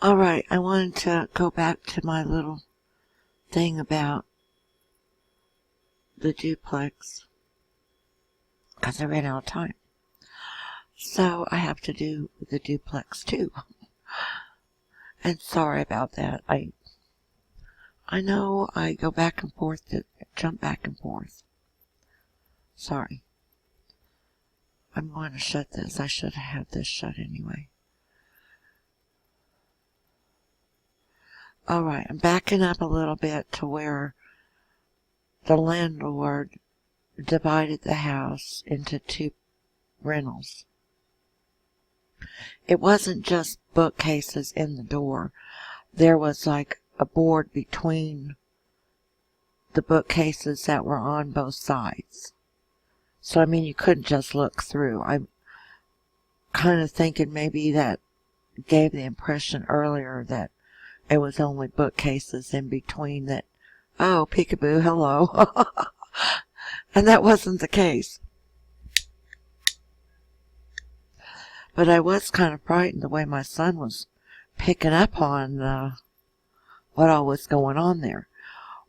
Alright, I wanted to go back to my little thing about the duplex because I ran out of time. So I have to do the duplex too. And sorry about that. I know I go back and forth, jump back and forth. Sorry. I'm going to shut this. I should have had this shut anyway. Alright, I'm backing up a little bit to where the landlord divided the house into 2 rentals. It wasn't just bookcases in the door. There was like a board between the bookcases that were on both sides. So, I mean, you couldn't just look through. I'm kind of thinking maybe that gave the impression earlier that it was only bookcases in between that, oh, peekaboo, hello. And that wasn't the case. But I was kind of frightened the way my son was picking up on what all was going on there.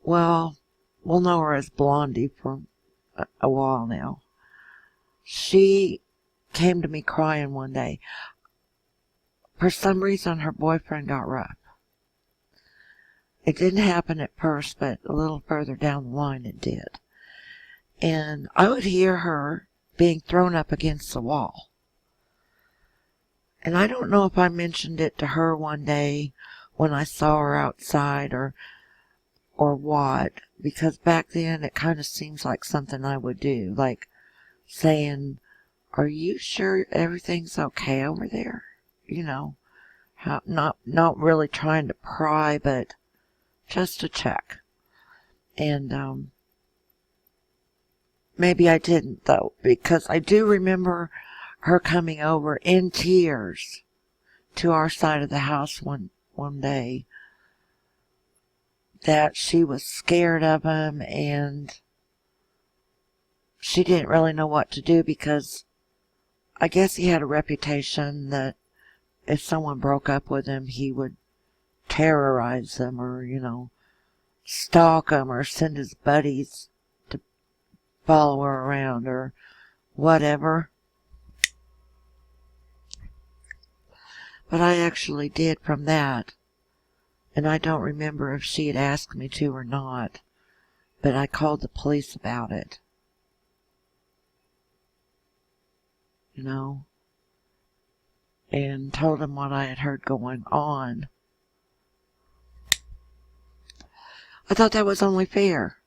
Well, we'll know her as Blondie for a while now. She came to me crying one day. For some reason, her boyfriend got rough. It didn't happen at first, but a little further down the line it did. And I would hear her being thrown up against the wall. And I don't know if I mentioned it to her one day when I saw her outside or what, because back then it kind of seems like something I would do, like saying, "Are you sure everything's okay over there?" You know, not really trying to pry, but just to check. And maybe I didn't though, because I do remember her coming over in tears to our side of the house one day, that she was scared of him and she didn't really know what to do, because I guess he had a reputation that if someone broke up with him, he would terrorize them or, stalk them or send his buddies to follow her around or whatever. But I actually did from that. And I don't remember if she had asked me to or not, but I called the police about it. And told them what I had heard going on. I thought that was only fair.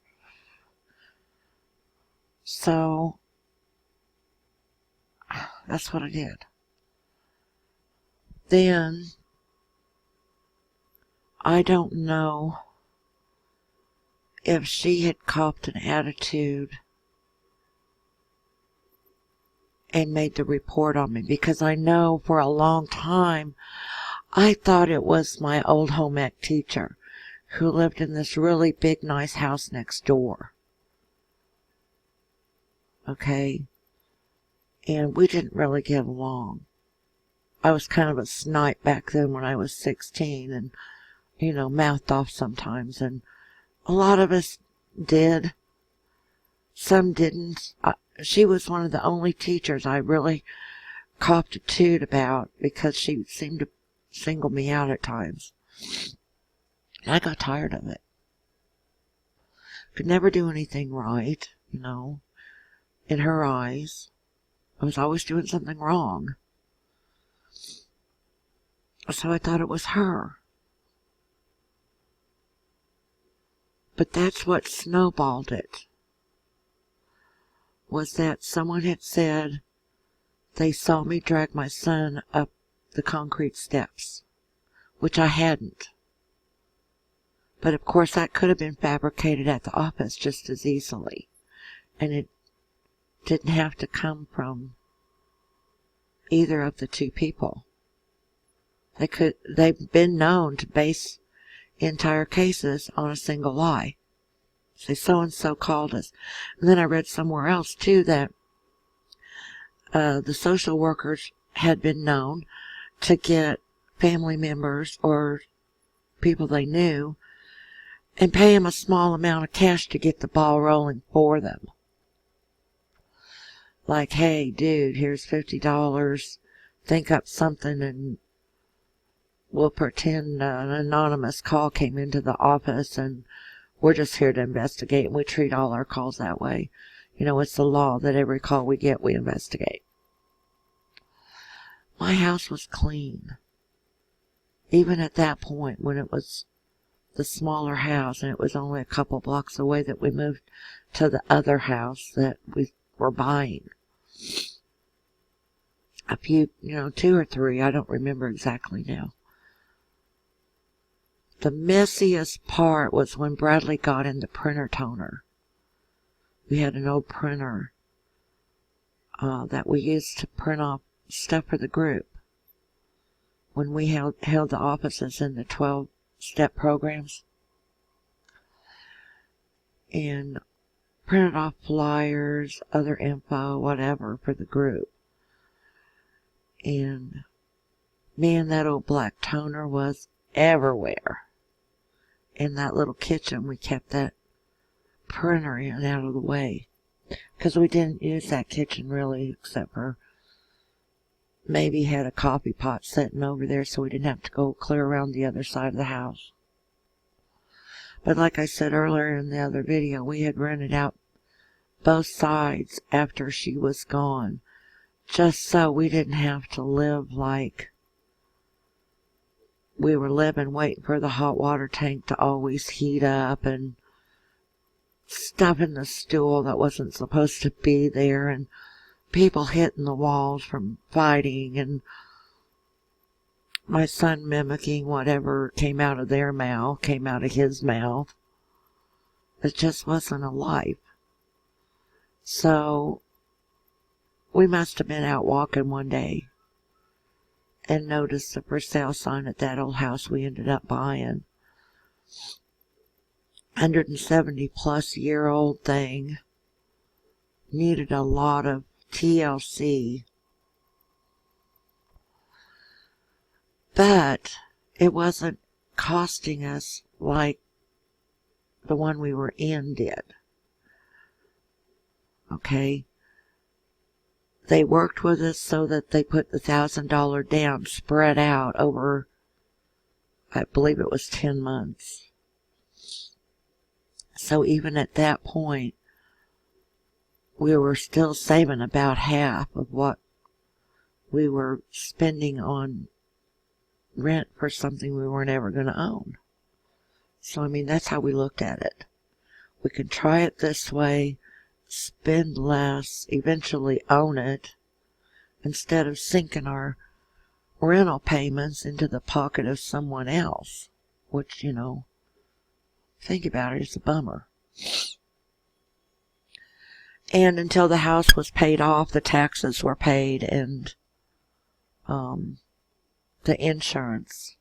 So, that's what I did. Then, I don't know if she had copped an attitude and made the report on me, because I know for a long time I thought it was my old home ec teacher who lived in this really big nice house next door. Okay? And we didn't really get along. I was kind of a snipe back then when I was 16 and, mouthed off sometimes. And a lot of us did. Some didn't. She was one of the only teachers I really copped a toot about, because she seemed to single me out at times. And I got tired of it. Could never do anything right, in her eyes. I was always doing something wrong. So I thought it was her. But that's what snowballed it. Was that someone had said they saw me drag my son up the concrete steps, which I hadn't. But of course that could have been fabricated at the office just as easily. And it didn't have to come from either of the 2 people. They've been known to base entire cases on a single lie. Say, so-and-so called us. And then I read somewhere else, too, that the social workers had been known to get family members or people they knew and pay them a small amount of cash to get the ball rolling for them. Like, hey, dude, here's $50. Think up something and we'll pretend an anonymous call came into the office and we're just here to investigate, and we treat all our calls that way. You know, it's the law that every call we get, we investigate. My house was clean. Even at that point, when it was the smaller house and it was only a couple blocks away that we moved to the other house that we were buying. A few, 2 or 3, I don't remember exactly now. The messiest part was when Bradley got in the printer toner. We had an old printer that we used to print off stuff for the group when we held the offices in the 12-step programs, and printed off flyers, other info, whatever, for the group. And man, that old black toner was everywhere. In that little kitchen, we kept that printer in out of the way, because we didn't use that kitchen really, except for maybe had a coffee pot sitting over there so we didn't have to go clear around the other side of the house. But like I said earlier in the other video, we had rented out both sides after she was gone, just so we didn't have to live like we were living, waiting for the hot water tank to always heat up, and stuff in the stool that wasn't supposed to be there, and people hitting the walls from fighting, and my son mimicking whatever came out of their mouth, came out of his mouth. It just wasn't a life. So we must have been out walking one day and noticed the for sale sign at that old house we ended up buying. 170-plus-year-old thing. Needed a lot of TLC. But it wasn't costing us like the one we were in did. Okay? They worked with us so that they put the $1,000 down spread out over, I believe it was 10 months. So even at that point, we were still saving about half of what we were spending on rent for something we weren't ever going to own. So, I mean, that's how we looked at it. We could try it this way, spend less, eventually own it, instead of sinking our rental payments into the pocket of someone else, which, think about it, it's a bummer. And until the house was paid off, the taxes were paid, and the insurance.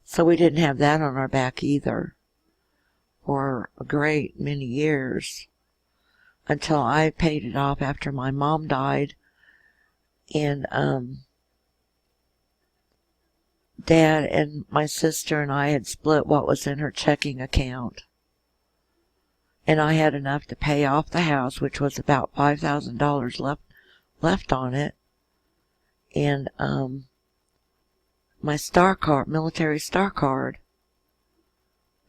So we didn't have that on our back either for a great many years, until I paid it off after my mom died, and Dad and my sister and I had split what was in her checking account. And I had enough to pay off the house, which was about $5,000 left on it. And my star card, military star card,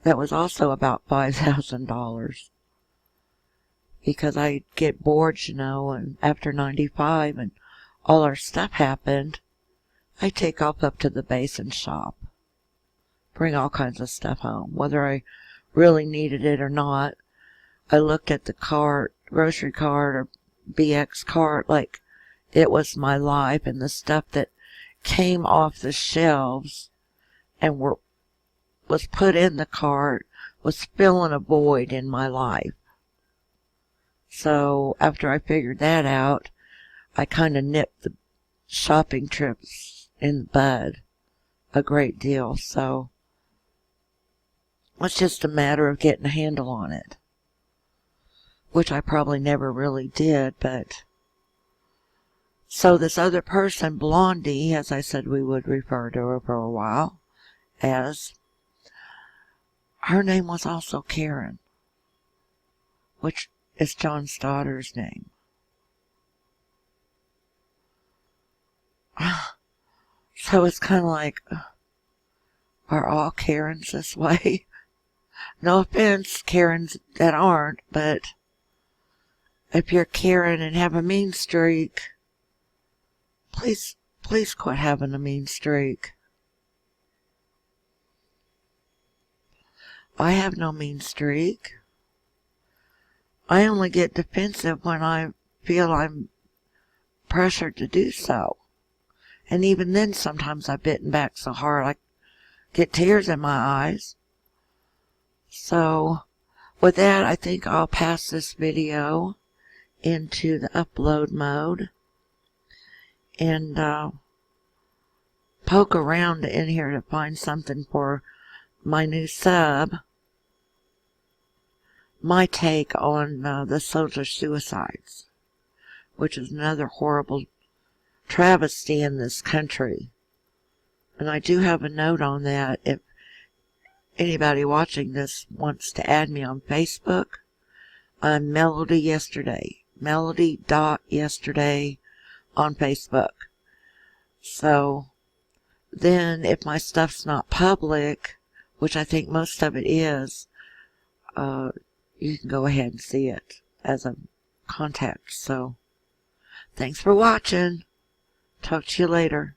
that was also about $5,000. Because I'd get bored, and after 95 and all our stuff happened, I'd take off up to the base and shop. Bring all kinds of stuff home, whether I really needed it or not. I looked at the cart, grocery cart or BX cart, like it was my life, and the stuff that came off the shelves and was put in the cart was filling a void in my life. So after I figured that out, I kind of nipped the shopping trips in the bud a great deal. So it's just a matter of getting a handle on it, which I probably never really did. But So this other person, Blondie, as I said we would refer to her for a while, as her name was also Karen, which is John's daughter's name. So it's kind of like, are all Karens this way? No offense, Karens that aren't, but if you're Karen and have a mean streak, please quit having a mean streak. I have no mean streak. I only get defensive when I feel I'm pressured to do so. And even then, sometimes I've bitten back so hard I get tears in my eyes. So, with that, I think I'll pass this video into the upload mode and poke around in here to find something for my new sub. My take on the soldier suicides, which is another horrible travesty in this country. And I do have a note on that. If anybody watching this wants to add me on Facebook, I'm Melody.yesterday on Facebook. So then if my stuff's not public, which I think most of it is, you can go ahead and see it as a contact. So thanks for watching. Talk to you later.